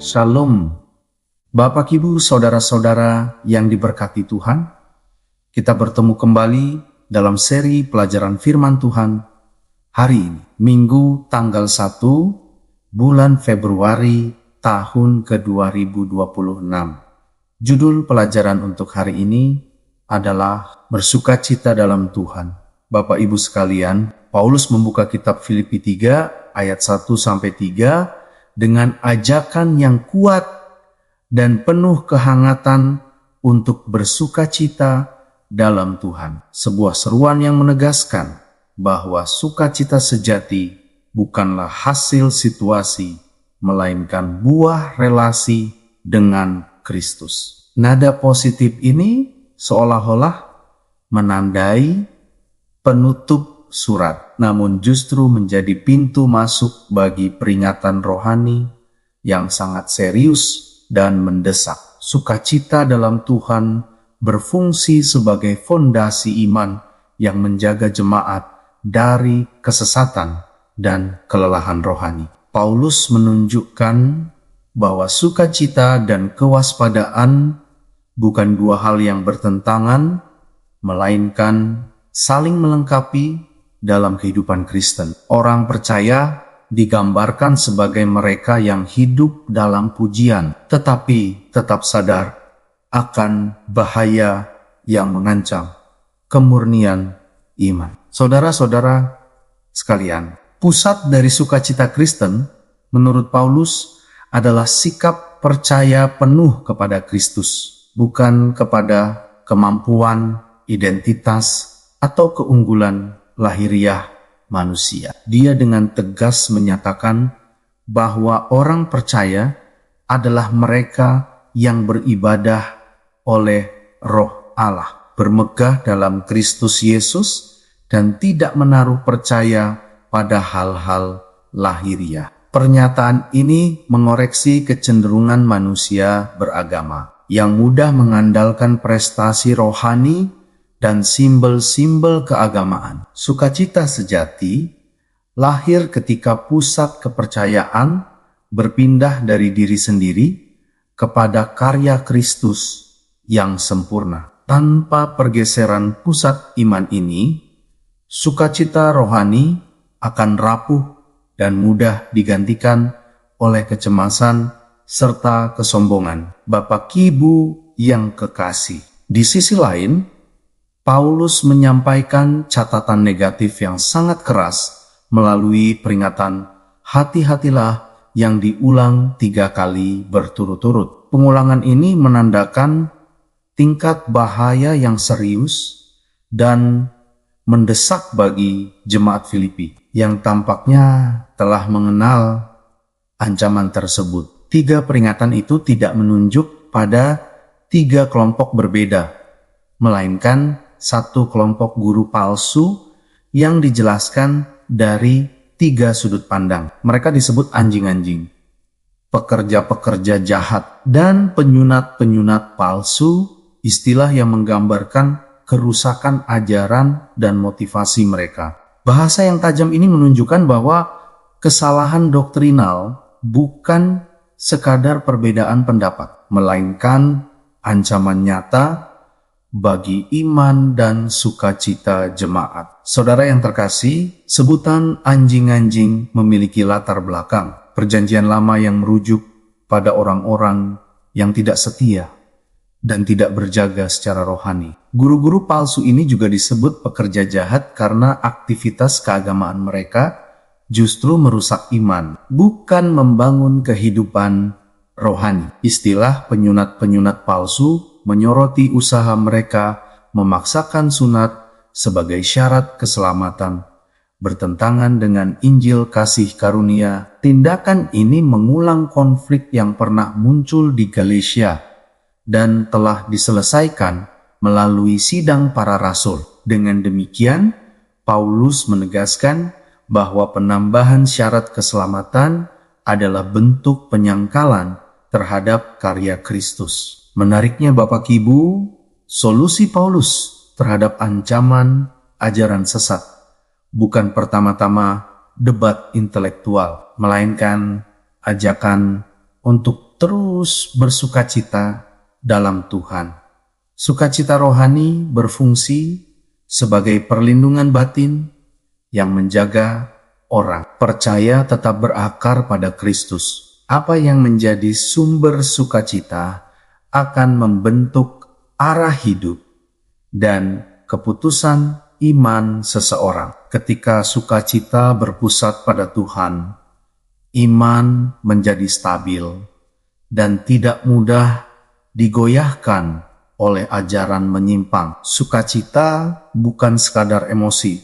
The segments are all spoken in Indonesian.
Shalom, Bapak Ibu, Saudara-saudara yang diberkati Tuhan. Kita bertemu kembali dalam seri pelajaran firman Tuhan hari ini, Minggu tanggal 1 bulan Februari tahun ke-2026. Judul pelajaran untuk hari ini adalah Bersukacita dalam Tuhan. Bapak Ibu sekalian, Paulus membuka kitab Filipi 3 ayat 1-3 dengan ajakan yang kuat dan penuh kehangatan untuk bersukacita dalam Tuhan. Sebuah seruan yang menegaskan bahwa sukacita sejati bukanlah hasil situasi, melainkan buah relasi dengan Kristus. Nada positif ini seolah-olah menandai penutup surat, namun justru menjadi pintu masuk bagi peringatan rohani yang sangat serius dan mendesak. Sukacita dalam Tuhan berfungsi sebagai fondasi iman yang menjaga jemaat dari kesesatan dan kelelahan rohani. Paulus menunjukkan bahwa sukacita dan kewaspadaan bukan dua hal yang bertentangan, melainkan saling melengkapi dalam kehidupan Kristen. Orang percaya digambarkan sebagai mereka yang hidup dalam pujian, tetapi tetap sadar akan bahaya yang mengancam kemurnian iman. Saudara-saudara sekalian, pusat dari sukacita Kristen menurut Paulus adalah sikap percaya penuh kepada Kristus, bukan kepada kemampuan, identitas, atau keunggulan lahiriah manusia. Dia dengan tegas menyatakan bahwa orang percaya adalah mereka yang beribadah oleh Roh Allah, bermegah dalam Kristus Yesus, dan tidak menaruh percaya pada hal-hal lahiriah. Pernyataan ini mengoreksi kecenderungan manusia beragama yang mudah mengandalkan prestasi rohani dan simbol-simbol keagamaan. Sukacita sejati lahir ketika pusat kepercayaan berpindah dari diri sendiri kepada karya Kristus yang sempurna. Tanpa pergeseran pusat iman ini, sukacita rohani akan rapuh dan mudah digantikan oleh kecemasan serta kesombongan. Bapak Ibu yang kekasih, di sisi lain, Paulus menyampaikan catatan negatif yang sangat keras melalui peringatan hati-hatilah yang diulang 3 kali berturut-turut. Pengulangan ini menandakan tingkat bahaya yang serius dan mendesak bagi jemaat Filipi yang tampaknya telah mengenal ancaman tersebut. 3 peringatan itu tidak menunjuk pada 3 kelompok berbeda, melainkan satu kelompok guru palsu yang dijelaskan dari 3 sudut pandang. Mereka disebut anjing-anjing, pekerja-pekerja jahat, dan penyunat-penyunat palsu, istilah yang menggambarkan kerusakan ajaran dan motivasi mereka. Bahasa yang tajam ini menunjukkan bahwa kesalahan doktrinal bukan sekadar perbedaan pendapat, melainkan ancaman nyata bagi iman dan sukacita jemaat. Saudara yang terkasih, sebutan anjing-anjing memiliki latar belakang Perjanjian Lama yang merujuk pada orang-orang yang tidak setia dan tidak berjaga secara rohani. Guru-guru palsu ini juga disebut pekerja jahat karena aktivitas keagamaan mereka justru merusak iman, bukan membangun kehidupan rohani. Istilah penyunat-penyunat palsu menyoroti usaha mereka memaksakan sunat sebagai syarat keselamatan, bertentangan dengan Injil kasih karunia. Tindakan ini mengulang konflik yang pernah muncul di Galatia dan telah diselesaikan melalui sidang para rasul. Dengan demikian, Paulus menegaskan bahwa penambahan syarat keselamatan adalah bentuk penyangkalan terhadap karya Kristus. Menariknya Bapak Ibu, solusi Paulus terhadap ancaman ajaran sesat bukan pertama-tama debat intelektual, melainkan ajakan untuk terus bersukacita dalam Tuhan. Sukacita rohani berfungsi sebagai perlindungan batin yang menjaga orang percaya tetap berakar pada Kristus. Apa yang menjadi sumber sukacita akan membentuk arah hidup dan keputusan iman seseorang. Ketika sukacita berpusat pada Tuhan, iman menjadi stabil dan tidak mudah digoyahkan oleh ajaran menyimpang. Sukacita bukan sekadar emosi,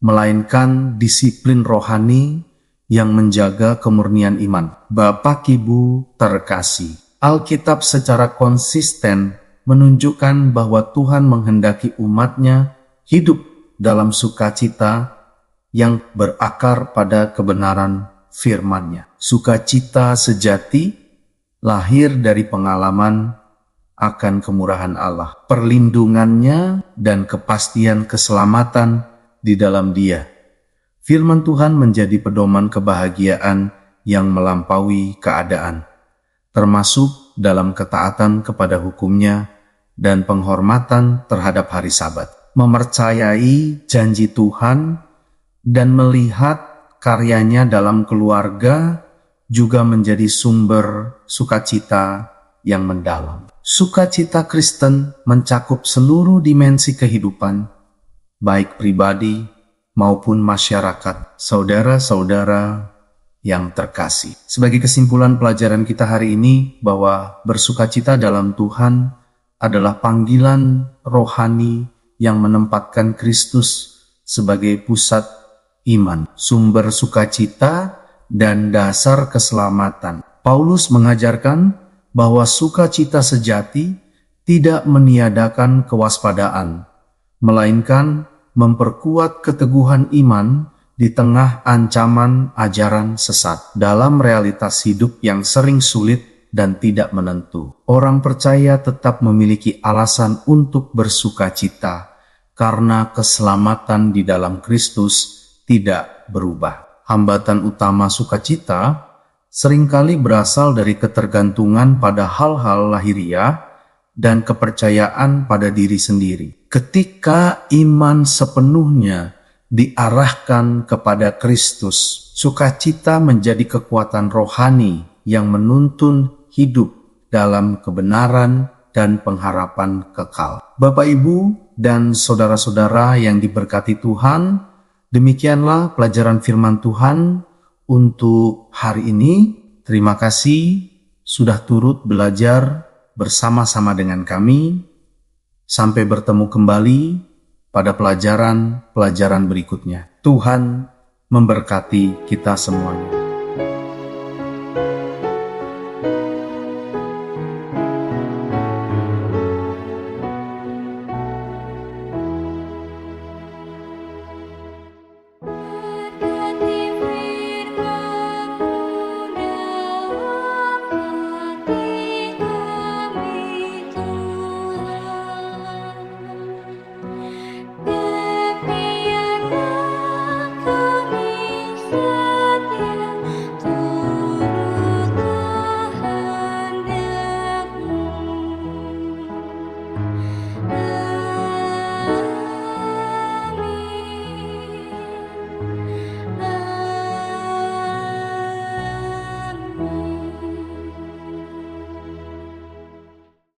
melainkan disiplin rohani yang menjaga kemurnian iman. Bapak Ibu terkasih, Alkitab secara konsisten menunjukkan bahwa Tuhan menghendaki umatnya hidup dalam sukacita yang berakar pada kebenaran firman-Nya. Sukacita sejati lahir dari pengalaman akan kemurahan Allah, perlindungannya dan kepastian keselamatan di dalam Dia. Firman Tuhan menjadi pedoman kebahagiaan yang melampaui keadaan, termasuk dalam ketaatan kepada hukum-Nya dan penghormatan terhadap hari Sabat. Mempercayai janji Tuhan dan melihat karya-Nya dalam keluarga juga menjadi sumber sukacita yang mendalam. Sukacita Kristen mencakup seluruh dimensi kehidupan, baik pribadi maupun masyarakat. Saudara-saudara yang terkasih, sebagai kesimpulan pelajaran kita hari ini bahwa bersukacita dalam Tuhan adalah panggilan rohani yang menempatkan Kristus sebagai pusat iman, sumber sukacita dan dasar keselamatan. Paulus mengajarkan bahwa sukacita sejati tidak meniadakan kewaspadaan, melainkan memperkuat keteguhan iman di tengah ancaman ajaran sesat. Dalam realitas hidup yang sering sulit dan tidak menentu, orang percaya tetap memiliki alasan untuk bersukacita karena keselamatan di dalam Kristus tidak berubah. Hambatan utama sukacita seringkali berasal dari ketergantungan pada hal-hal lahiriah dan kepercayaan pada diri sendiri. Ketika iman sepenuhnya diarahkan kepada Kristus, sukacita menjadi kekuatan rohani yang menuntun hidup dalam kebenaran dan pengharapan kekal. Bapak, Ibu, dan saudara-saudara yang diberkati Tuhan, demikianlah pelajaran firman Tuhan untuk hari ini. Terima kasih sudah turut belajar bersama-sama dengan kami. Sampai bertemu kembali pada pelajaran-pelajaran berikutnya. Tuhan memberkati kita semuanya.